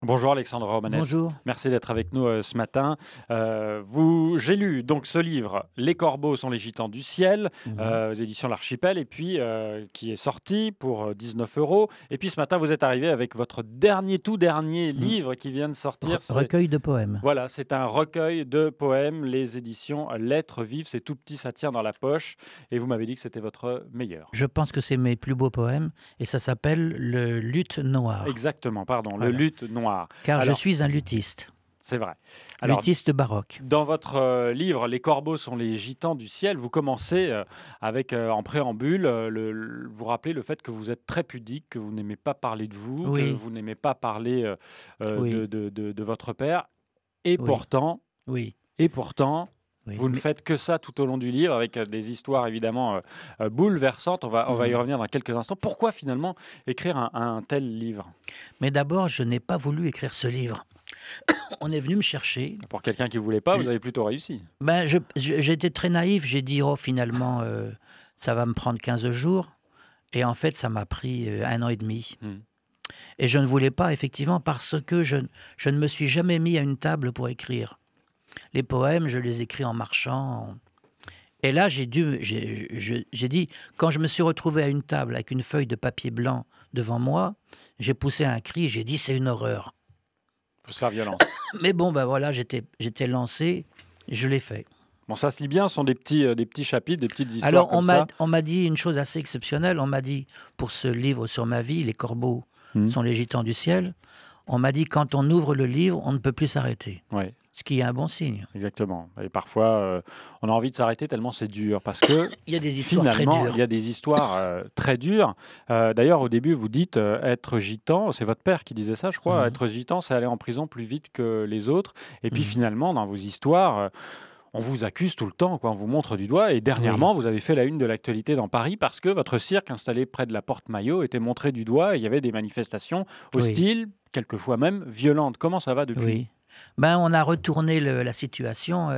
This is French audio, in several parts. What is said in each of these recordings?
Bonjour Alexandre Romanès, Bonjour. merci d'être avec nous ce matin. J'ai lu donc ce livre, Les Corbeaux sont les gitans du ciel, aux éditions L'Archipel, et puis qui est sorti pour 19 euros. Et puis ce matin, vous êtes arrivé avec votre tout dernier livre qui vient de sortir. Recueil de poèmes. Voilà, c'est un recueil de poèmes, les éditions Lettres Vives. C'est tout petit, ça tient dans la poche. Et vous m'avez dit que c'était votre meilleur. Je pense que c'est mes plus beaux poèmes et ça s'appelle le luth noir. Exactement, pardon, Voilà. le luth noir. Car je suis un luthiste. C'est vrai. Luthiste baroque. Dans votre livre, Les Corbeaux sont les gitans du ciel, vous commencez avec, en préambule, vous rappelez le fait que vous êtes très pudique, que vous n'aimez pas parler de vous, Oui. que vous n'aimez pas parler Oui. de votre père. Et Oui. pourtant, Oui. Oui. vous ne faites que ça tout au long du livre, avec des histoires évidemment bouleversantes. On va y revenir dans quelques instants. Pourquoi finalement écrire un tel livre? Mais d'abord, je n'ai pas voulu écrire ce livre. On est venu me chercher. Pour quelqu'un qui ne voulait pas, vous avez plutôt réussi. Ben, j'étais très naïf. J'ai dit, oh, finalement, ça va me prendre 15 jours. Et en fait, ça m'a pris 1 an et demi. Et je ne voulais pas, effectivement, parce que je ne me suis jamais mis à une table pour écrire. Les poèmes, je les écris en marchant. Et là, j'ai dit, quand je me suis retrouvé à une table avec une feuille de papier blanc devant moi, j'ai poussé un cri, j'ai dit, c'est une horreur. Il faut se faire violence. Mais bon, ben voilà, j'étais lancé, je l'ai fait. Bon, ça se lit bien, ce sont des petits chapitres, des petites histoires. Alors, comme ça. on m'a dit une chose assez exceptionnelle. On m'a dit, pour ce livre sur ma vie, Les Corbeaux sont les gitans du ciel, on m'a dit, quand on ouvre le livre, on ne peut plus s'arrêter. Ouais. Ce qui est un bon signe. Exactement. Et parfois, on a envie de s'arrêter tellement c'est dur. Parce que il y a des histoires très finalement, dures. il y a des histoires très dures. D'ailleurs, au début, vous dites être gitan, c'est votre père qui disait ça, je crois. Être gitan, c'est aller en prison plus vite que les autres. Et puis finalement, dans vos histoires, on vous accuse tout le temps, quoi. On vous montre du doigt. Et dernièrement, vous avez fait la une de l'actualité dans Paris parce que votre cirque installé près de la Porte Maillot était montré du doigt et il y avait des manifestations hostiles, quelquefois même violentes. Comment ça va depuis ? Oui. Ben, on a retourné la situation,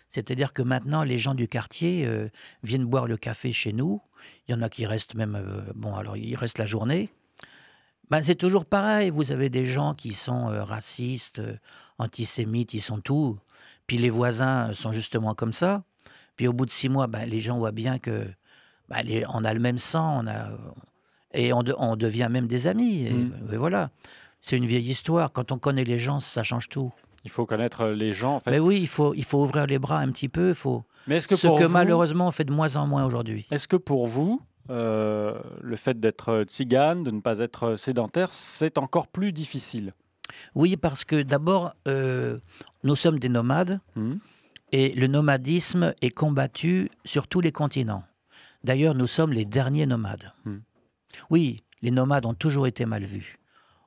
c'est-à-dire que maintenant les gens du quartier viennent boire le café chez nous. Il y en a qui restent même, alors ils restent la journée. Ben, c'est toujours pareil, vous avez des gens qui sont racistes, antisémites, ils sont tout. Puis les voisins sont justement comme ça. Puis au bout de 6 mois, ben, les gens voient bien que on a le même sang, et on devient même des amis. Et voilà. C'est une vieille histoire. Quand on connaît les gens, ça change tout. Il faut connaître les gens, en fait. Mais oui, il faut ouvrir les bras un petit peu. Mais est-ce que malheureusement on fait de moins en moins aujourd'hui. Est-ce que pour vous, le fait d'être tzigane, de ne pas être sédentaire, c'est encore plus difficile? Oui, parce que d'abord, nous sommes des nomades et le nomadisme est combattu sur tous les continents. D'ailleurs, nous sommes les derniers nomades. Oui, les nomades ont toujours été mal vus.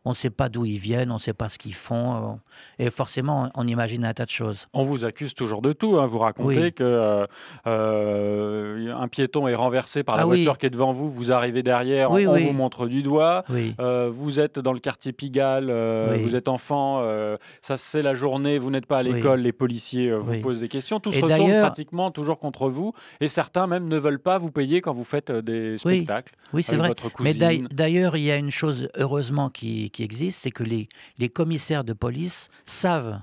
On ne sait pas d'où ils viennent, on ne sait pas ce qu'ils font. Et forcément, on imagine un tas de choses. On vous accuse toujours de tout. Hein. Vous racontez que un piéton est renversé par la voiture qui est devant vous. Vous arrivez derrière, on vous montre du doigt. Vous êtes dans le quartier Pigalle, vous êtes enfant. Ça, c'est la journée, vous n'êtes pas à l'école. Les policiers vous posent des questions. Tout se retourne pratiquement toujours contre vous. Et certains même ne veulent pas vous payer quand vous faites des spectacles. Oui, c'est vrai. Votre cousine. Mais d'ailleurs, il y a une chose, heureusement, qui existe, c'est que les commissaires de police savent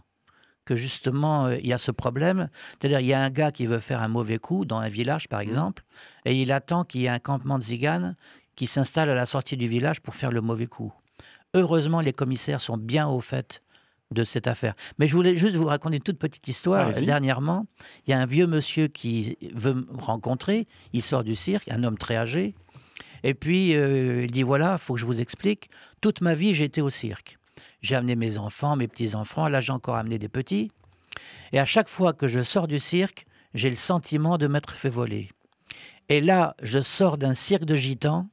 que justement, il y a ce problème. C'est-à-dire, il y a un gars qui veut faire un mauvais coup dans un village, par exemple, et il attend qu'il y ait un campement de tziganes qui s'installe à la sortie du village pour faire le mauvais coup. Heureusement, les commissaires sont bien au fait de cette affaire. Mais je voulais juste vous raconter une toute petite histoire. Dernièrement, il y a un vieux monsieur qui veut me rencontrer. Il sort du cirque, un homme très âgé. Et puis, il dit, voilà, il faut que je vous explique. Toute ma vie, j'ai été au cirque. J'ai amené mes enfants, mes petits-enfants. Là, j'ai encore amené des petits. Et à chaque fois que je sors du cirque, j'ai le sentiment de m'être fait voler. Et là, je sors d'un cirque de gitans.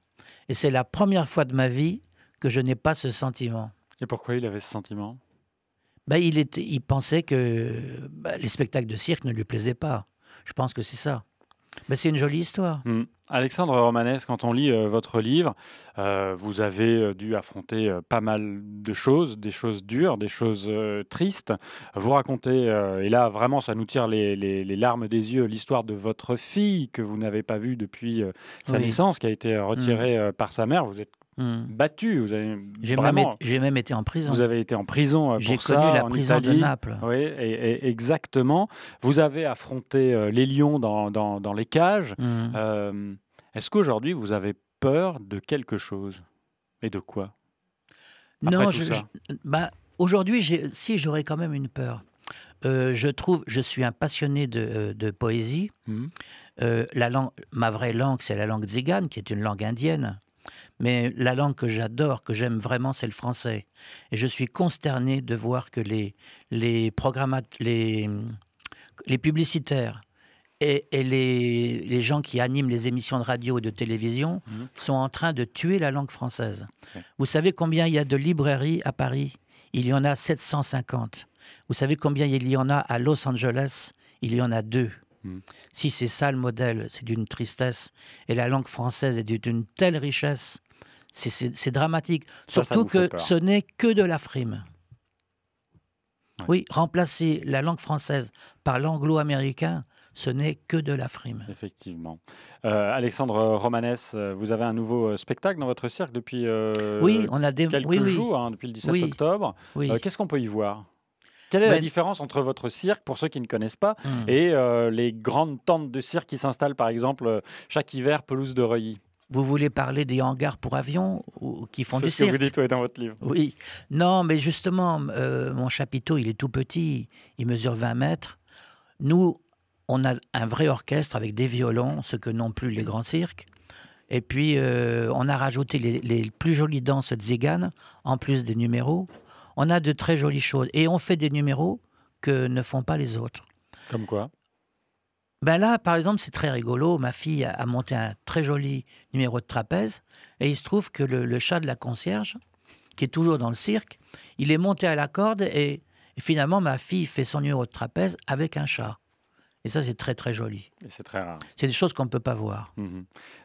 Et c'est la première fois de ma vie que je n'ai pas ce sentiment. Et pourquoi il avait ce sentiment ? Il pensait que les spectacles de cirque ne lui plaisaient pas. Je pense que c'est ça. C'est une jolie histoire. Alexandre Romanès, quand on lit votre livre, vous avez dû affronter pas mal de choses, des choses dures, des choses tristes. Vous racontez, et là vraiment ça nous tire les larmes des yeux, l'histoire de votre fille que vous n'avez pas vue depuis sa naissance, qui a été retirée par sa mère. Vous êtes battu. Vous avez J'ai même été en prison. Vous avez été en prison pour ça. J'ai connu la prison Italie. de Naples. Oui, exactement. Vous avez affronté les lions dans les cages. Est-ce qu'aujourd'hui, vous avez peur de quelque chose? Et de quoi? Après Non, tout ça. aujourd'hui, si j'aurais quand même une peur. Je suis un passionné de poésie. Ma vraie langue, c'est la langue tzigane, qui est une langue indienne. Mais la langue que j'adore, que j'aime vraiment, c'est le français. Et je suis consterné de voir que les publicitaires et les gens qui animent les émissions de radio et de télévision sont en train de tuer la langue française. Vous savez combien il y a de librairies à Paris? Il y en a 750. Vous savez combien il y en a à Los Angeles? Il y en a 2. Si c'est ça le modèle, c'est d'une tristesse. Et la langue française est d'une telle richesse, c'est dramatique. Surtout que ce n'est que de la frime. Oui, remplacer la langue française par l'anglo-américain, ce n'est que de la frime. Effectivement. Alexandre Romanès, vous avez un nouveau spectacle dans votre cirque depuis quelques jours, depuis le 17 octobre. Qu'est-ce qu'on peut y voir? Quelle est la différence entre votre cirque, pour ceux qui ne connaissent pas, et les grandes tentes de cirque qui s'installent, par exemple, chaque hiver, pelouse de Reuilly? Vous voulez parler des hangars pour avions qui font du cirque? C'est ce que vous dites dans votre livre. Oui. Non, mais justement, mon chapiteau, il est tout petit. Il mesure 20 mètres. Nous, on a un vrai orchestre avec des violons, ce que n'ont plus les grands cirques. Et puis, on a rajouté les plus jolies danses tziganes, en plus des numéros. On a de très jolies choses. Et on fait des numéros que ne font pas les autres. Comme quoi? Là, par exemple, c'est très rigolo. Ma fille a monté un très joli numéro de trapèze. Et il se trouve que le chat de la concierge, qui est toujours dans le cirque, il est monté à la corde. Et finalement, ma fille fait son numéro de trapèze avec un chat. Et ça, c'est très, très joli. Et c'est très rare. C'est des choses qu'on ne peut pas voir.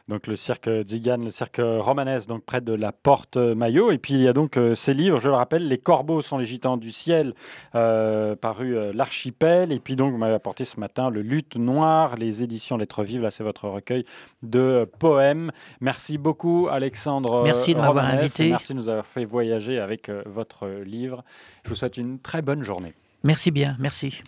Donc, le cirque Tzigane, le cirque Romanès, donc près de la Porte Maillot. Et puis, il y a donc ces livres, je le rappelle, Les Corbeaux sont les gitans du ciel, paru L'Archipel. Et puis, donc, vous m'avez apporté ce matin Le Luth Noir, les éditions Lettres Vives. Là, c'est votre recueil de poèmes. Merci beaucoup, Alexandre. Merci de m'avoir invité. Merci de nous avoir fait voyager avec votre livre. Je vous souhaite une très bonne journée. Merci bien. Merci.